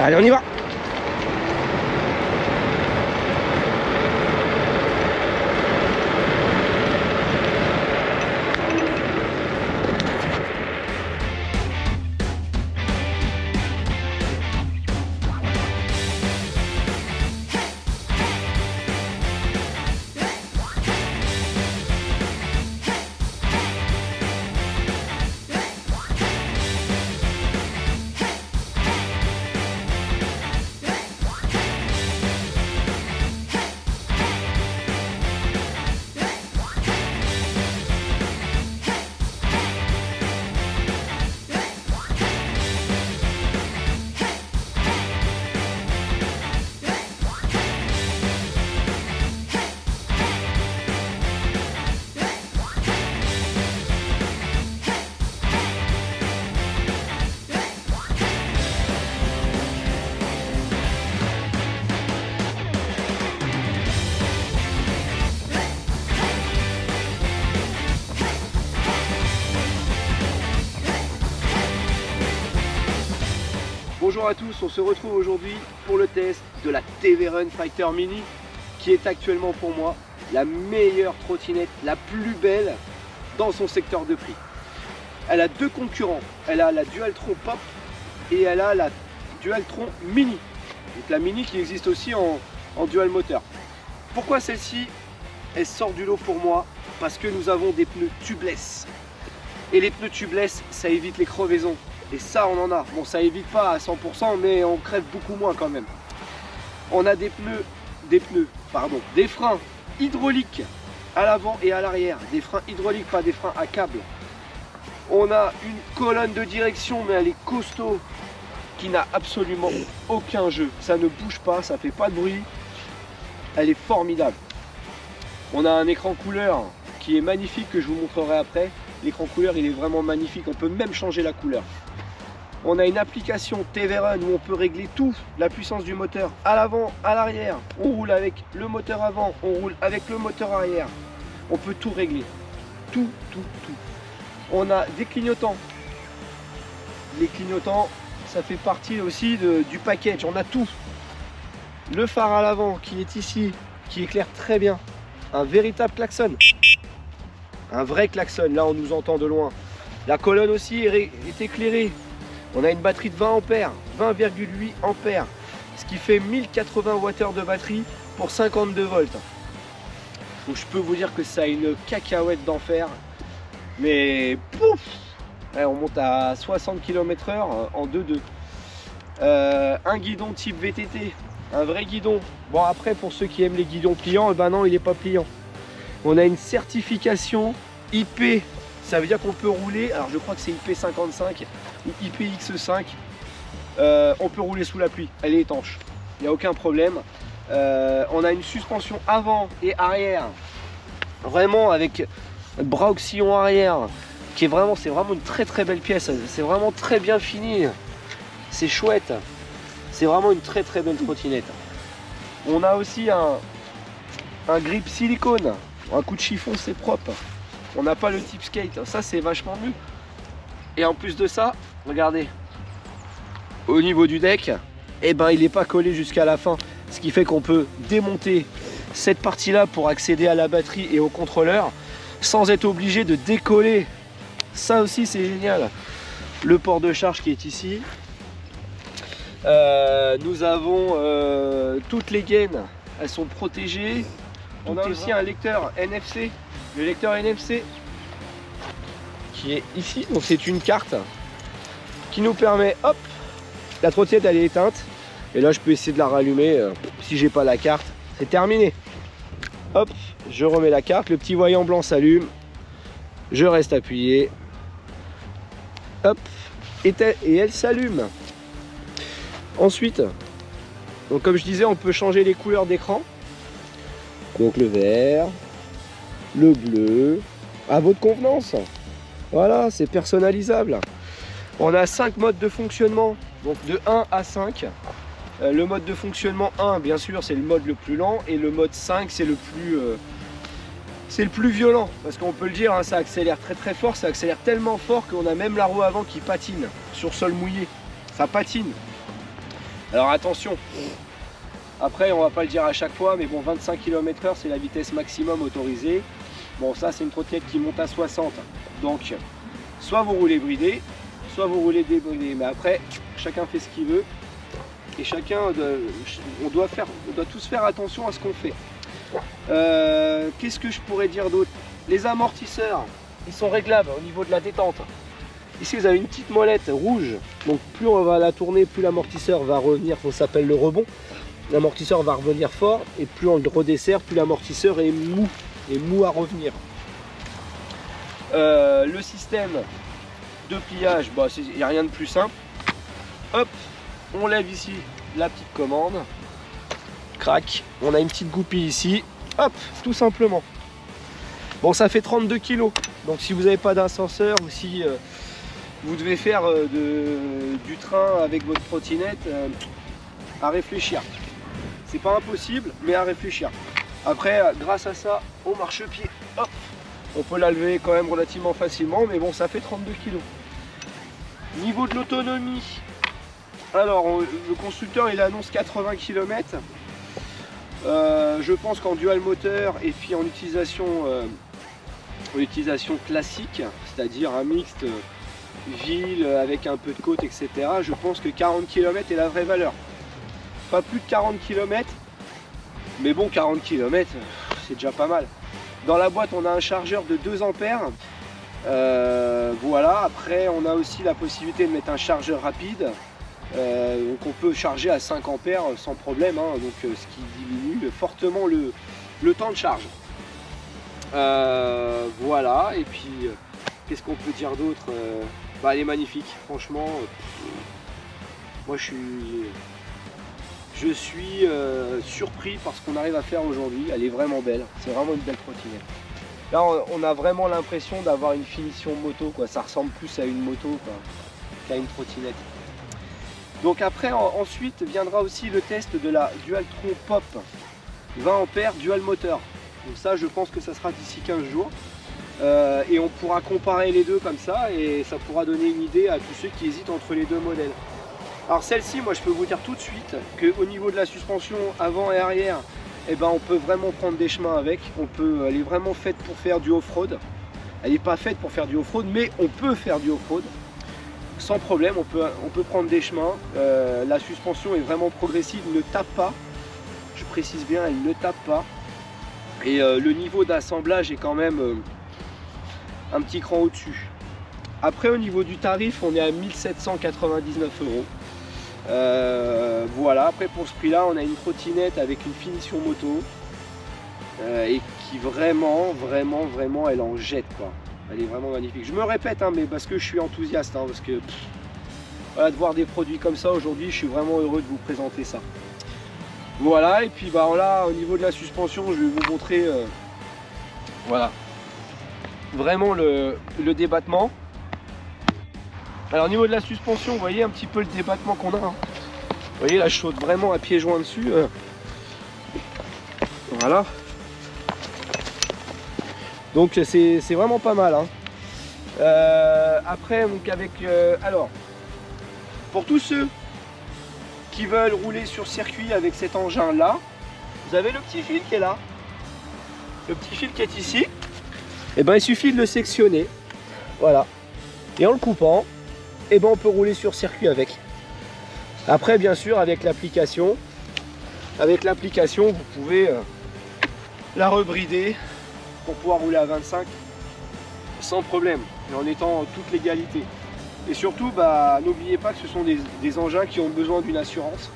Allez, on y va. Bonjour à tous, on se retrouve aujourd'hui pour le test de la TV-Run Fighter Mini qui est actuellement pour moi la meilleure trottinette, la plus belle dans son secteur de prix. Elle a deux concurrents, elle a la Dualtron Pop et elle a la Dualtron Mini. Donc la Mini qui existe aussi en dual moteur. Pourquoi celle-ci, elle sort du lot pour moi? Parce que nous avons des pneus tubeless. Et les pneus tubeless, ça évite les crevaisons. Et ça, on en a. Bon, ça évite pas à 100%, mais on crève beaucoup moins quand même. On a des freins hydrauliques à l'avant et à l'arrière. Des freins hydrauliques, pas des freins à câble. On a une colonne de direction, mais elle est costaud, qui n'a absolument aucun jeu. Ça ne bouge pas, ça fait pas de bruit. Elle est formidable. On a un écran couleur qui est magnifique, que je vous montrerai après. L'écran couleur, il est vraiment magnifique. On peut même changer la couleur. On a une application TV-Run où on peut régler tout, la puissance du moteur à l'avant, à l'arrière. On roule avec le moteur avant, on roule avec le moteur arrière. On peut tout régler. Tout. On a des clignotants. Les clignotants, ça fait partie aussi du package. On a tout. Le phare à l'avant qui est ici, qui éclaire très bien. Un véritable klaxon. Un vrai klaxon, là on nous entend de loin. La colonne aussi est éclairée. On a une batterie de 20 ampères, 20,8 ampères, ce qui fait 1080 Wh de batterie pour 52 volts. Donc je peux vous dire que ça a une cacahuète d'enfer, mais pouf, on monte à 60 km/h en 2.2. Un guidon type VTT, un vrai guidon. Bon après pour ceux qui aiment les guidons pliants, ben non il n'est pas pliant. On a une certification IP. Ça veut dire qu'on peut rouler, alors je crois que c'est IP55 ou IPX5, on peut rouler sous la pluie, elle est étanche, il n'y a aucun problème. On a une suspension avant et arrière, vraiment avec bras oxyant arrière, qui est vraiment, c'est vraiment une très belle pièce, c'est vraiment très bien fini, c'est chouette, c'est vraiment une très belle trottinette. On a aussi un grip silicone, un coup de chiffon c'est propre. On n'a pas le type skate, ça c'est vachement mieux. Et en plus de ça, regardez, au niveau du deck, eh ben, il n'est pas collé jusqu'à la fin. Ce qui fait qu'on peut démonter cette partie-là pour accéder à la batterie et au contrôleur sans être obligé de décoller. Ça aussi c'est génial. Le port de charge qui est ici. Nous avons toutes les gaines, elles sont protégées. On a aussi un lecteur NFC. Le lecteur NFC qui est ici, donc c'est une carte qui nous permet, hop, la trottinette elle est éteinte et là je peux essayer de la rallumer, si j'ai pas la carte c'est terminé. Hop, je remets la carte, le petit voyant blanc s'allume, je reste appuyé, hop, et elle s'allume. Ensuite, donc comme je disais, on peut changer les couleurs d'écran, donc le vert, le bleu, à votre convenance. Voilà, c'est personnalisable. On a 5 modes de fonctionnement, donc de 1 à 5. Le mode de fonctionnement 1, bien sûr, c'est le mode le plus lent, et le mode 5, c'est le plus violent, parce qu'on peut le dire, hein, ça accélère très fort, ça accélère tellement fort qu'on a même la roue avant qui patine sur sol mouillé. Ça patine. Alors attention, après on va pas le dire à chaque fois, mais bon 25 km/h c'est la vitesse maximum autorisée. Bon ça c'est une trottinette qui monte à 60. Donc soit vous roulez bridé, soit vous roulez débridé. Mais après chacun fait ce qu'il veut. Et on doit tous faire attention à ce qu'on fait. Qu'est-ce que je pourrais dire d'autre? Les amortisseurs, ils sont réglables au niveau de la détente. Ici vous avez une petite molette rouge, donc plus on va la tourner, plus l'amortisseur va revenir, ça s'appelle le rebond. L'amortisseur va revenir fort et plus on le redessert, plus l'amortisseur est mou à revenir. Le système de pliage, bah, il n'y a rien de plus simple. Hop, on lève ici la petite commande, crac, on a une petite goupille ici, hop, tout simplement. Bon, ça fait 32 kg, donc si vous n'avez pas d'ascenseur ou si vous devez faire du train avec votre trottinette, à réfléchir. C'est pas impossible, mais à réfléchir. Après, grâce à ça, au marchepied, hop, on peut la lever quand même relativement facilement, mais bon, ça fait 32 kg. Niveau de l'autonomie, alors le constructeur il annonce 80 km. Je pense qu'en dual moteur et puis en utilisation classique, c'est-à-dire un mixte ville avec un peu de côte, etc. Je pense que 40 km est la vraie valeur. Pas plus de 40 km, mais bon, 40 km, c'est déjà pas mal. Dans la boîte, on a un chargeur de 2 ampères. Voilà, après, on a aussi la possibilité de mettre un chargeur rapide. Donc on peut charger à 5 ampères sans problème, hein, donc ce qui diminue fortement le temps de charge. Voilà, et puis qu'est-ce qu'on peut dire d'autre? Bah, elle est magnifique, franchement. Moi je suis surpris par ce qu'on arrive à faire aujourd'hui. Elle est vraiment belle, c'est vraiment une belle trottinette. Là on a vraiment l'impression d'avoir une finition moto, quoi. Ça ressemble plus à une moto qu'à une trottinette. Donc après, ensuite viendra aussi le test de la Dualtron Pop 20 ampères dual moteur. Donc ça, je pense que ça sera d'ici 15 jours. Et on pourra comparer les deux comme ça et ça pourra donner une idée à tous ceux qui hésitent entre les deux modèles. Alors celle-ci, moi je peux vous dire tout de suite qu'au niveau de la suspension avant et arrière, eh ben, on peut vraiment prendre des chemins avec. Elle est vraiment faite pour faire du off-road. Elle n'est pas faite pour faire du off-road, mais on peut faire du off-road. Sans problème, on peut prendre des chemins. La suspension est vraiment progressive, ne tape pas. Je précise bien, elle ne tape pas. Et le niveau d'assemblage est quand même un petit cran au-dessus. Après, au niveau du tarif, on est à 1799 €. Voilà, après pour ce prix-là, on a une trottinette avec une finition moto. Et qui vraiment, elle en jette, quoi. Elle est vraiment magnifique. Je me répète, hein, mais parce que je suis enthousiaste, hein, parce que voilà, de voir des produits comme ça aujourd'hui, je suis vraiment heureux de vous présenter ça. Voilà, et puis bah là, au niveau de la suspension, je vais vous montrer voilà, vraiment le débattement. Alors au niveau de la suspension, vous voyez un petit peu le débattement qu'on a. Hein. Vous voyez, là je saute vraiment à pieds joints dessus. Voilà. Donc c'est vraiment pas mal. Hein. Après, donc avec alors, pour tous ceux qui veulent rouler sur circuit avec cet engin là, vous avez le petit fil qui est là, le petit fil qui est ici. Et ben il suffit de le sectionner, voilà. Et en le coupant, et ben on peut rouler sur circuit avec. Après, bien sûr, avec l'application, vous pouvez la rebrider pour pouvoir rouler à 25 sans problème et en étant en toute légalité. Et surtout, bah, n'oubliez pas que ce sont des engins qui ont besoin d'une assurance.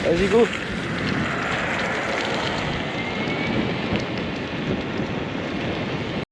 Vas-y, go!